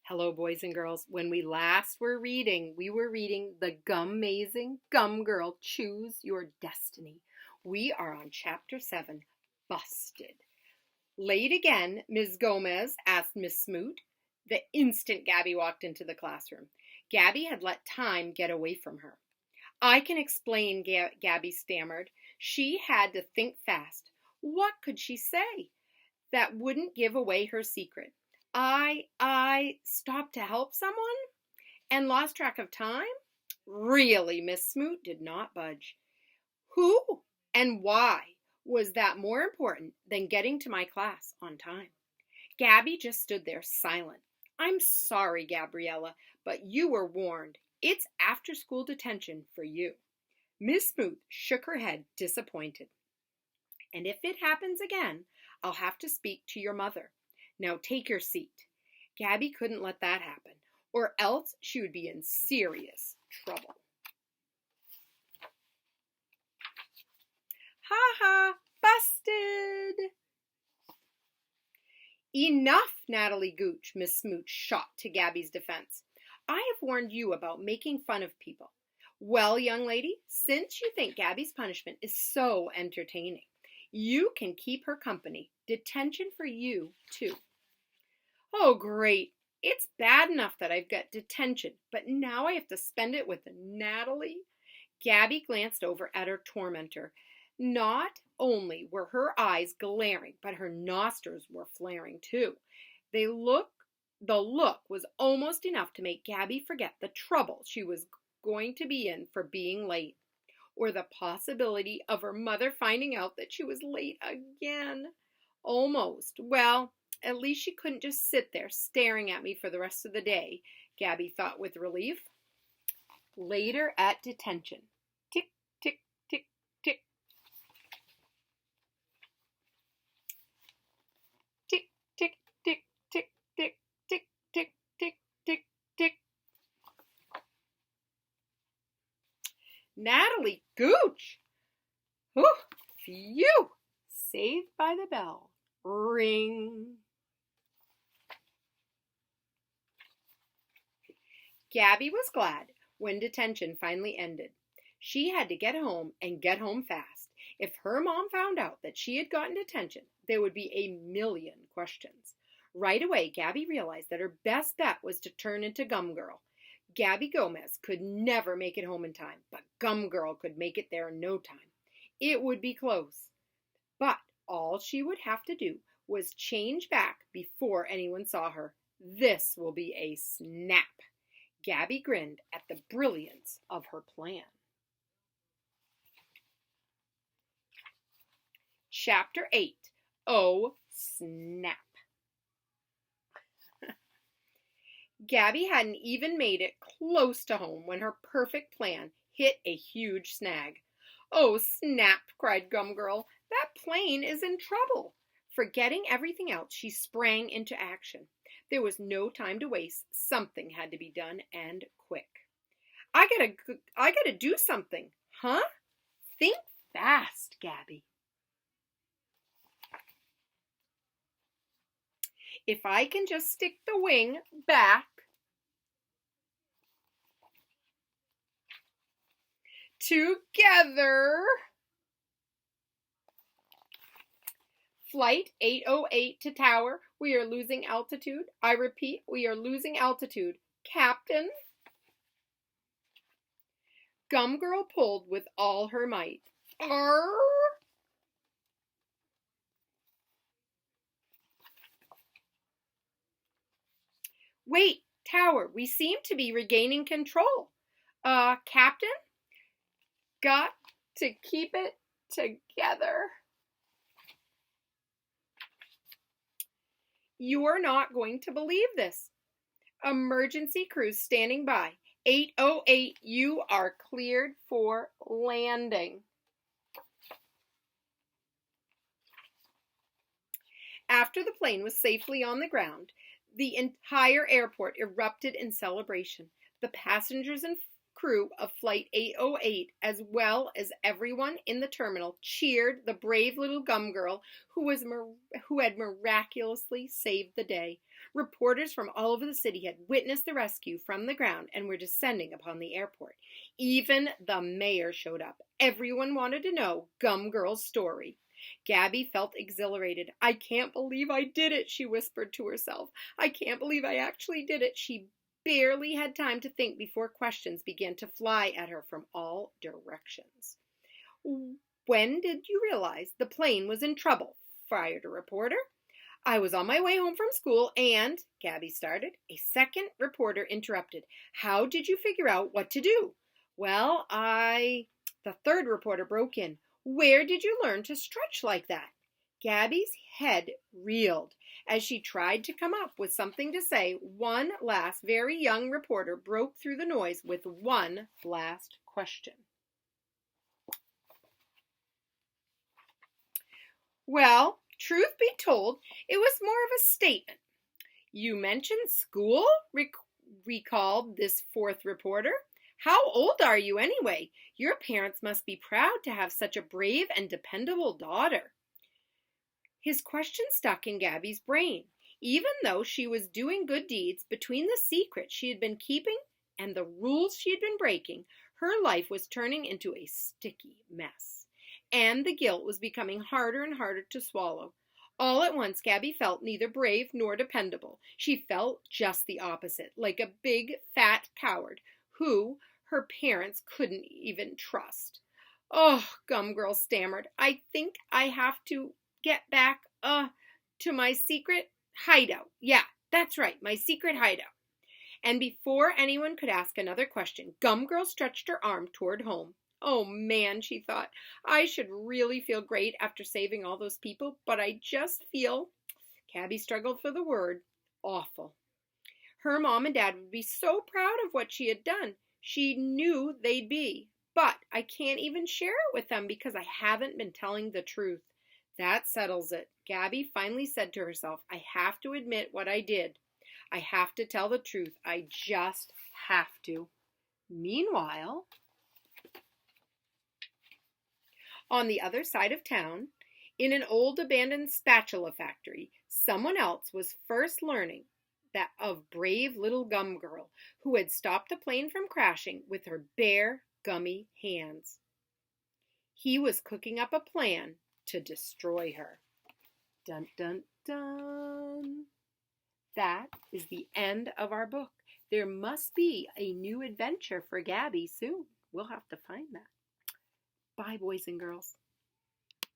Hello, boys and girls. When we last were reading, we were reading The Gumazing Gum Girl Choose Your Destiny. We are on Chapter 7, Busted. Late again, Ms. Gomez asked Miss Smoot the instant Gabby walked into the classroom. Gabby had let time get away from her. I can explain, Gabby stammered. She had to think fast. What could she say that wouldn't give away her secret? I stopped to help someone and lost track of time? Really, Miss Smoot did not budge. Who and why was that more important than getting to my class on time? Gabby just stood there silent. I'm sorry, Gabriella, but you were warned. It's after school detention for you. Miss Smoot shook her head, disappointed. And if it happens again, I'll have to speak to your mother. Now take your seat. Gabby couldn't let that happen, or else she would be in serious trouble. Ha ha, busted! Enough, Natalie Gooch, Miss Smoot shot to Gabby's defense. I have warned you about making fun of people. Well, young lady, since you think Gabby's punishment is so entertaining, you can keep her company. Detention for you, too. Oh, great. It's bad enough that I've got detention, but now I have to spend it with Natalie. Gabby glanced over at her tormentor. Not only were her eyes glaring, but her nostrils were flaring too. The look was almost enough to make Gabby forget the trouble she was going to be in for being late, or the possibility of her mother finding out that she was late again. Almost. Well, at least she couldn't just sit there staring at me for the rest of the day, Gabby thought with relief. Later at detention. Tick, tick, tick, tick. Tick, tick, tick, tick, tick, tick, tick, tick, tick, tick. Natalie Gooch! Whew, phew! Saved by the bell. Ring. Gabby was glad when detention finally ended. She had to get home and get home fast. If her mom found out that she had gotten detention, there would be a million questions. Right away, Gabby realized that her best bet was to turn into Gum Girl. Gabby Gomez could never make it home in time, but Gum Girl could make it there in no time. It would be close, but all she would have to do was change back before anyone saw her. This will be a snap. Gabby grinned at the brilliance of her plan. Chapter 8. Oh, snap. Gabby hadn't even made it close to home when her perfect plan hit a huge snag. Oh, snap, cried Gum Girl. That plane is in trouble. Forgetting everything else, she sprang into action. There was no time to waste. Something had to be done, and quick. I gotta do something. Huh? Think fast, Gabby. If I can just stick the wing back together. Flight 808 to tower. We are losing altitude. I repeat, we are losing altitude. Captain. Gum Girl pulled with all her might. Arr! Wait, tower, we seem to be regaining control. Captain? Got to keep it together. You're not going to believe this. Emergency crew standing by. 808, you are cleared for landing. After the plane was safely on the ground, the entire airport erupted in celebration. The passengers and crew of Flight 808, as well as everyone in the terminal, cheered the brave little Gum Girl who had miraculously saved the day. Reporters from all over the city had witnessed the rescue from the ground and were descending upon the airport. Even the mayor showed up. Everyone wanted to know Gum Girl's story. Gabby felt exhilarated. "I can't believe I did it," she whispered to herself. "I can't believe I actually did it." She barely had time to think before questions began to fly at her from all directions. "When did you realize the plane was in trouble?" fired a reporter. "I was on my way home from school and," Gabby started. A second reporter interrupted. "How did you figure out what to do?" "Well, The third reporter broke in. "Where did you learn to stretch like that?" Gabby's head reeled. As she tried to come up with something to say, one last very young reporter broke through the noise with one last question. "Well, truth be told, it was more of a statement." "You mentioned school?" recalled this fourth reporter. "How old are you anyway? Your parents must be proud to have such a brave and dependable daughter." His question stuck in Gabby's brain. Even though she was doing good deeds, between the secret she had been keeping and the rules she had been breaking, her life was turning into a sticky mess. And the guilt was becoming harder and harder to swallow. All at once, Gabby felt neither brave nor dependable. She felt just the opposite, like a big, fat coward who her parents couldn't even trust. "Oh," Gum Girl stammered, "I think I have to get back, to my secret hideout. Yeah, that's right, my secret hideout." And before anyone could ask another question, Gum Girl stretched her arm toward home. "Oh man," she thought, "I should really feel great after saving all those people, but I just feel," Gabby struggled for the word, "awful." Her mom and dad would be so proud of what she had done. She knew they'd be. But I can't even share it with them because I haven't been telling the truth. That settles it. Gabby finally said to herself, "I have to admit what I did. I have to tell the truth. I just have to." Meanwhile, on the other side of town, in an old abandoned spatula factory, someone else was first learning that of brave little Gum Girl who had stopped the plane from crashing with her bare, gummy hands. He was cooking up a plan to destroy her. Dun, dun, dun. That is the end of our book. There must be a new adventure for Gabby soon. We'll have to find that. Bye, boys and girls.